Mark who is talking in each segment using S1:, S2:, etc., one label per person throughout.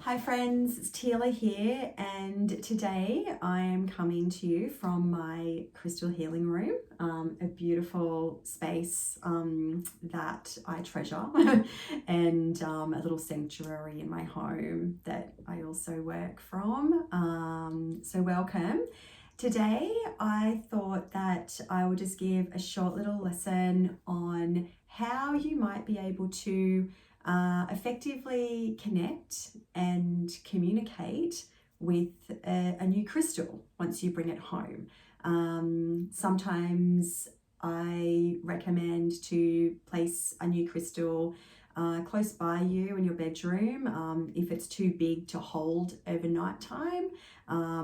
S1: Hi friends, it's Tehla here, and today I am coming to you from my crystal healing room, a beautiful space that I treasure and a little sanctuary in my home that I also work from. So welcome. Today I thought that I would just give a short little lesson on how you might be able to effectively connect and communicate with a new crystal once you bring it home. Sometimes I recommend to place a new crystal close by you in your bedroom, if it's too big to hold overnight time,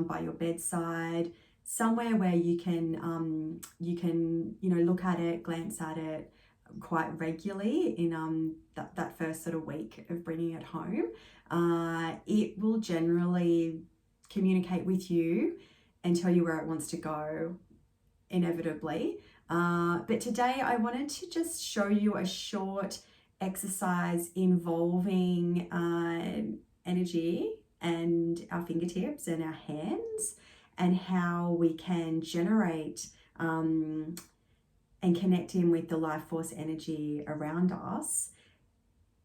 S1: by your bedside, somewhere where you can look at it, glance at it quite regularly in that first sort of week of bringing it home. It will generally communicate with you and tell you where it wants to go, inevitably. But today I wanted to just show you a short exercise involving energy and our fingertips and our hands, and how we can generate and connect in with the life force energy around us,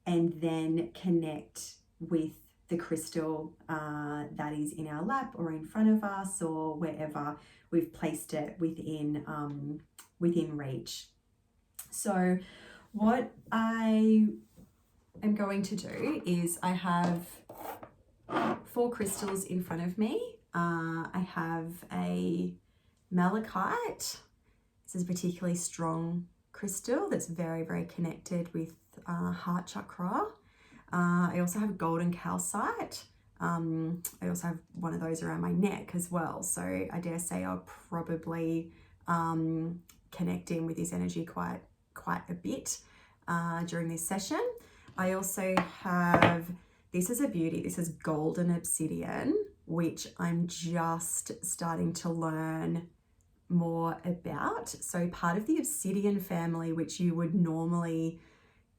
S1: and then connect with the crystal that is in our lap or in front of us or wherever we've placed it within reach. So what I am going to do is I have 4 crystals in front of me. I have a malachite. This is a particularly strong crystal that's very, very connected with heart chakra. I also have golden calcite. I also have one of those around my neck as well. So I dare say I'll probably connect in with this energy quite a bit during this session. I also have, this is a beauty, this is golden obsidian, which I'm just starting to learn more about. So part of the obsidian family, which you would normally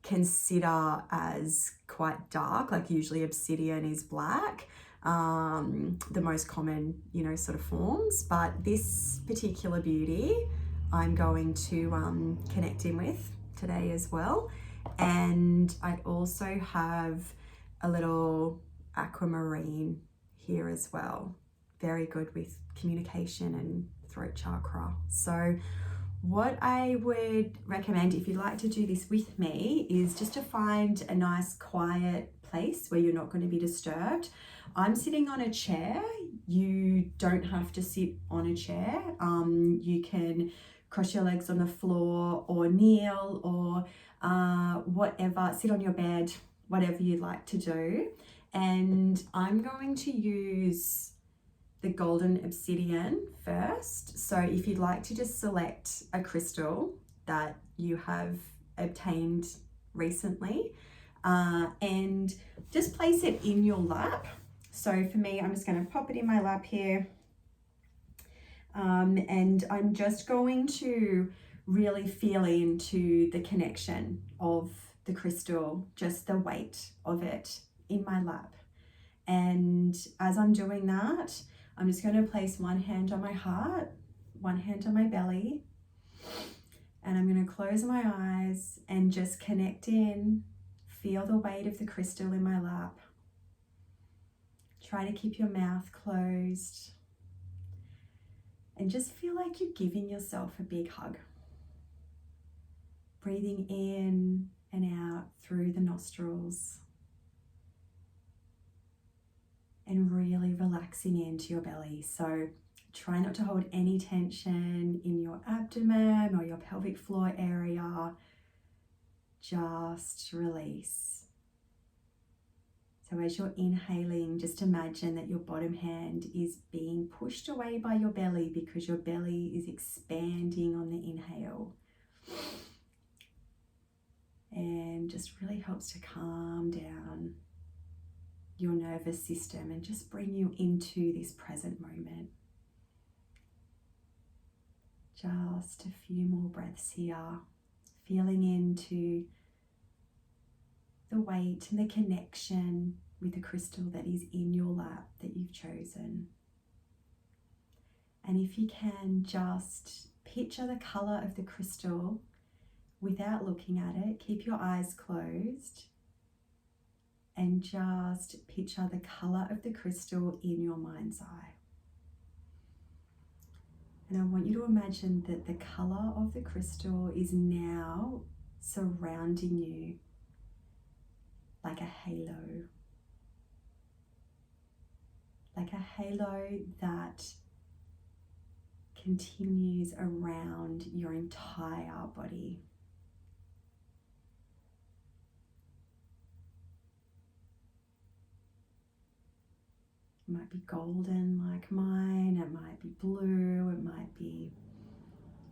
S1: consider as quite dark, like usually obsidian is black, the most common, sort of forms. But this particular beauty I'm going to connect in with today as well. And I also have a little aquamarine here as well. Very good with communication and throat chakra. So what I would recommend, if you'd like to do this with me, is just to find a nice quiet place where you're not going to be disturbed. I'm sitting on a chair. You don't have to sit on a chair. You can cross your legs on the floor or kneel or whatever, sit on your bed, whatever you'd like to do. And I'm going to use the golden obsidian first. So if you'd like to just select a crystal that you have obtained recently, and just place it in your lap. So for me, I'm just going to pop it in my lap here, and I'm just going to really feel into the connection of the crystal, just the weight of it in my lap. And as I'm doing that, I'm just going to place one hand on my heart, one hand on my belly, and I'm going to close my eyes and just connect in, feel the weight of the crystal in my lap. Try to keep your mouth closed and just feel like you're giving yourself a big hug. Breathing in and out through the nostrils, and really relaxing into your belly. So try not to hold any tension in your abdomen or your pelvic floor area. Just release. So as you're inhaling, just imagine that your bottom hand is being pushed away by your belly, because your belly is expanding on the inhale. And just really helps to calm down your nervous system and just bring you into this present moment. Just a few more breaths here, feeling into the weight and the connection with the crystal that is in your lap that you've chosen. And if you can, just picture the colour of the crystal without looking at it. Keep your eyes closed and just picture the colour of the crystal in your mind's eye. And I want you to imagine that the colour of the crystal is now surrounding you like a halo. Like a halo that continues around your entire body. It might be golden like mine, it might be blue, it might be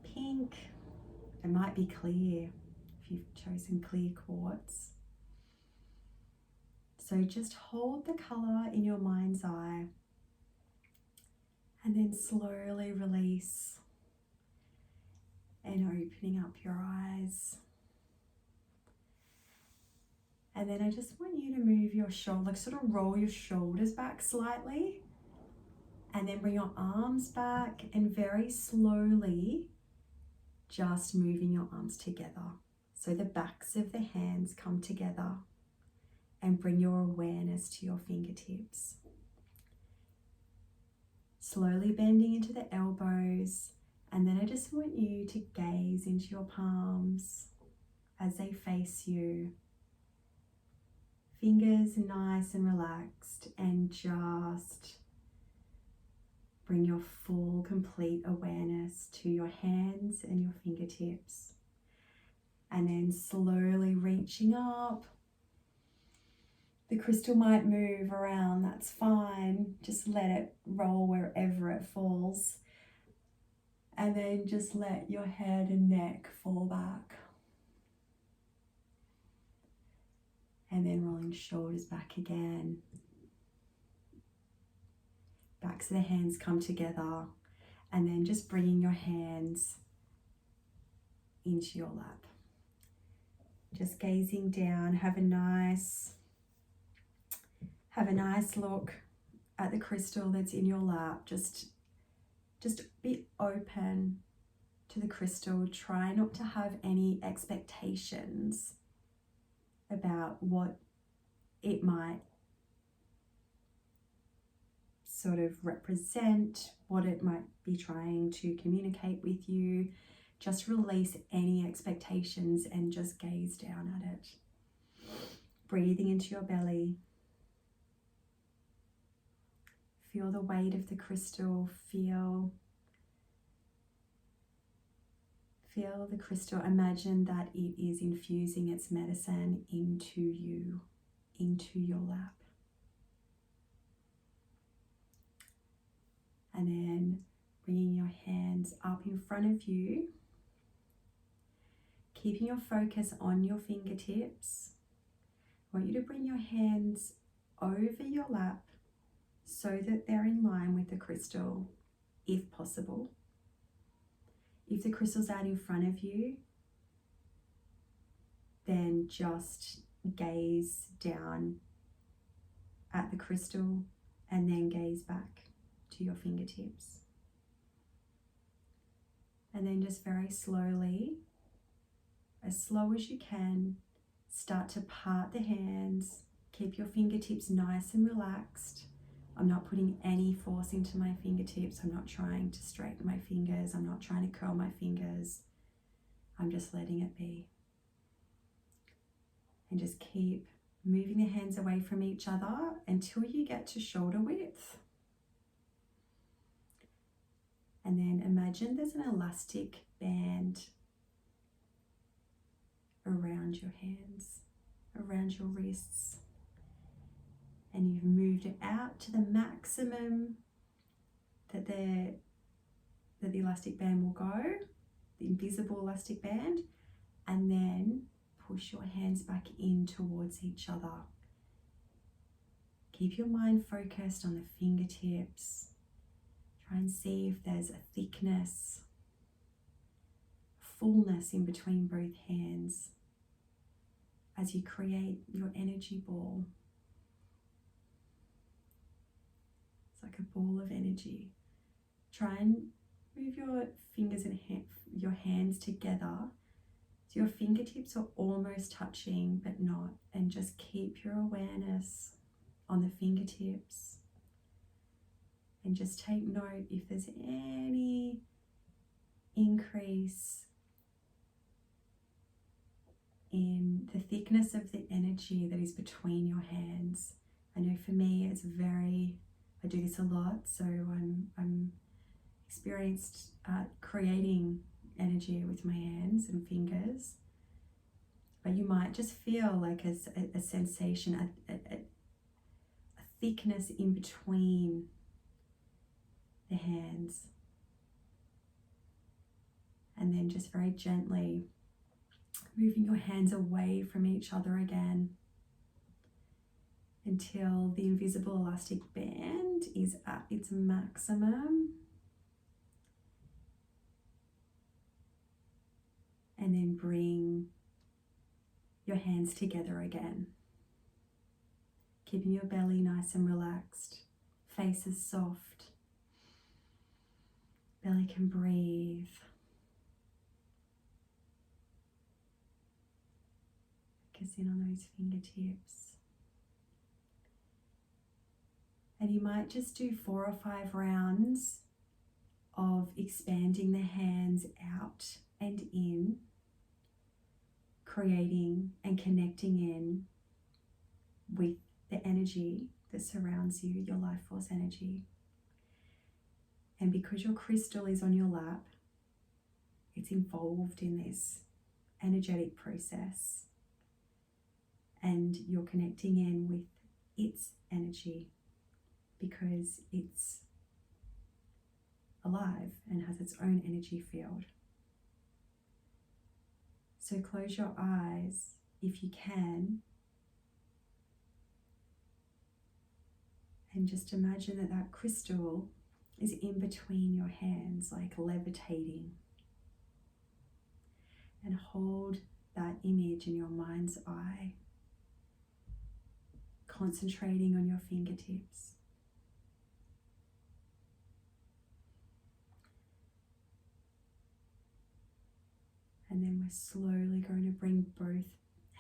S1: pink, it might be clear if you've chosen clear quartz. So just hold the colour in your mind's eye and then slowly release and opening up your eyes. And then I just want you to move your shoulder, like sort of roll your shoulders back slightly, and then bring your arms back and very slowly just moving your arms together. So the backs of the hands come together, and bring your awareness to your fingertips. Slowly bending into the elbows, and then I just want you to gaze into your palms as they face you. Fingers nice and relaxed, and just bring your full, complete awareness to your hands and your fingertips. And then slowly reaching up. The crystal might move around, that's fine. Just let it roll wherever it falls. And then just let your head and neck fall back. And then rolling shoulders back again. Backs of the hands come together. And then just bringing your hands into your lap. Just gazing down, have a nice look at the crystal that's in your lap. Just be open to the crystal. Try not to have any expectations about what it might sort of represent, what it might be trying to communicate with you. Just release any expectations and just gaze down at it. Breathing into your belly. Feel the weight of the crystal. Feel the crystal. Imagine that it is infusing its medicine into you, into your lap. And then bringing your hands up in front of you, keeping your focus on your fingertips. I want you to bring your hands over your lap so that they're in line with the crystal, if possible. If the crystal's out in front of you, then just gaze down at the crystal and then gaze back to your fingertips. And then just very slowly, as slow as you can, start to part the hands. Keep your fingertips nice and relaxed. I'm not putting any force into my fingertips. I'm not trying to straighten my fingers. I'm not trying to curl my fingers. I'm just letting it be. And just keep moving the hands away from each other until you get to shoulder width. And then imagine there's an elastic band around your hands, around your wrists. And you've moved it out to the maximum that the elastic band will go, the invisible elastic band, and then push your hands back in towards each other. Keep your mind focused on the fingertips. Try and see if there's a thickness, fullness in between both hands as you create your energy ball. ball of energy. Try and move your fingers and your hands together so your fingertips are almost touching but not, and just keep your awareness on the fingertips, and just take note if there's any increase in the thickness of the energy that is between your hands. I know for me it's I do this a lot, so I'm experienced at creating energy with my hands and fingers, but you might just feel like a sensation, a thickness in between the hands, and then just very gently moving your hands away from each other again until the invisible elastic band is at its maximum. And then bring your hands together again, keeping your belly nice and relaxed, face is soft, belly can breathe. Focus in on those fingertips. And you might just do 4 or 5 rounds of expanding the hands out and in, creating and connecting in with the energy that surrounds you, your life force energy. And because your crystal is on your lap, it's involved in this energetic process, and you're connecting in with its energy because it's alive and has its own energy field. So close your eyes if you can, and just imagine that that crystal is in between your hands, like levitating, and hold that image in your mind's eye, concentrating on your fingertips. And then we're slowly going to bring both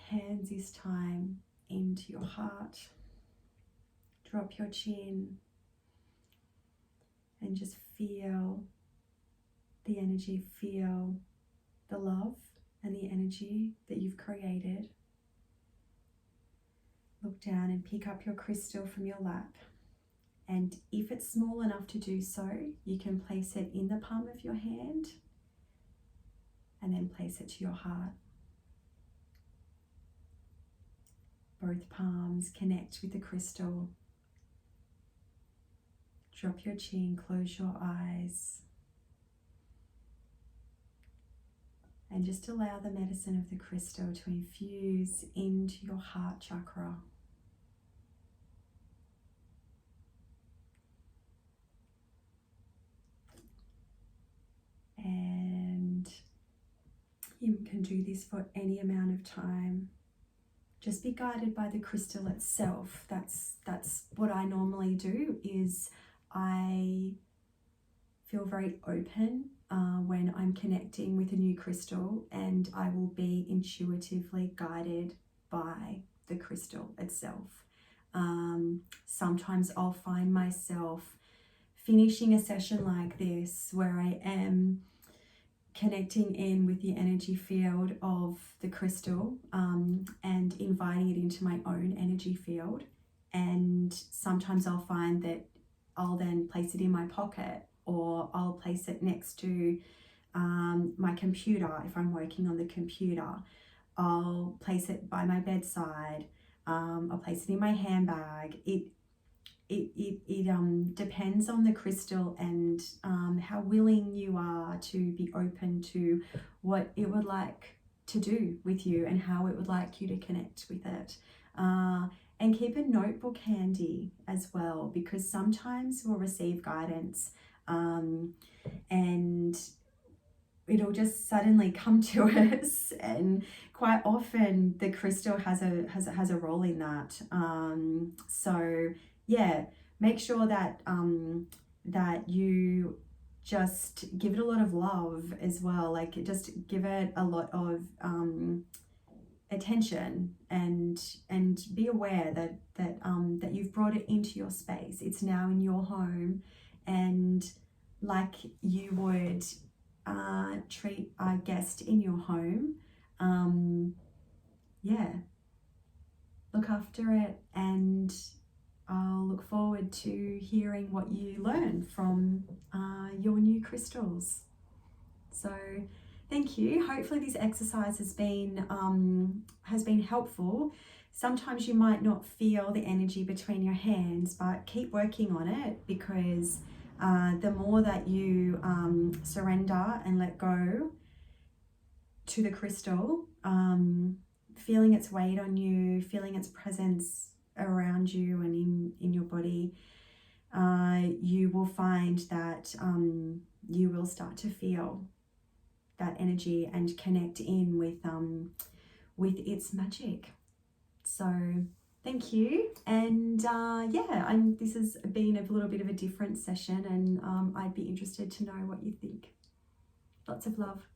S1: hands this time into your heart. Drop your chin and just feel the energy, feel the love and the energy that you've created. Look down and pick up your crystal from your lap. And if it's small enough to do so, you can place it in the palm of your hand and then place it to your heart. Both palms connect with the crystal. Drop your chin, close your eyes, and just allow the medicine of the crystal to infuse into your heart chakra. And you can do this for any amount of time. Just be guided by the crystal itself. That's what I normally do. Is I feel very open when I'm connecting with a new crystal, and I will be intuitively guided by the crystal itself. Sometimes I'll find myself finishing a session like this where I am connecting in with the energy field of the crystal and inviting it into my own energy field. And sometimes I'll find that I'll then place it in my pocket, or I'll place it next to my computer if I'm working on the computer. I'll place it by my bedside. I'll place it in my handbag. It depends on the crystal and how willing you are to be open to what it would like to do with you and how it would like you to connect with it. And keep a notebook handy as well, because sometimes we'll receive guidance and it'll just suddenly come to us, and quite often the crystal has a role in that. So yeah, make sure that that you just give it a lot of love as well. Like, just give it a lot of attention, and be aware that you've brought it into your space. It's now in your home, and like you would treat a guest in your home, yeah, look after it, and I'll look forward to hearing what you learn from your new crystals. So thank you. Hopefully this exercise has been helpful. Sometimes you might not feel the energy between your hands, but keep working on it, because the more that you surrender and let go to the crystal, feeling its weight on you, feeling its presence around you and in your body, you will find that you will start to feel that energy and connect in with its magic. So thank you, and yeah, this has been a little bit of a different session, and I'd be interested to know what you think. Lots of love.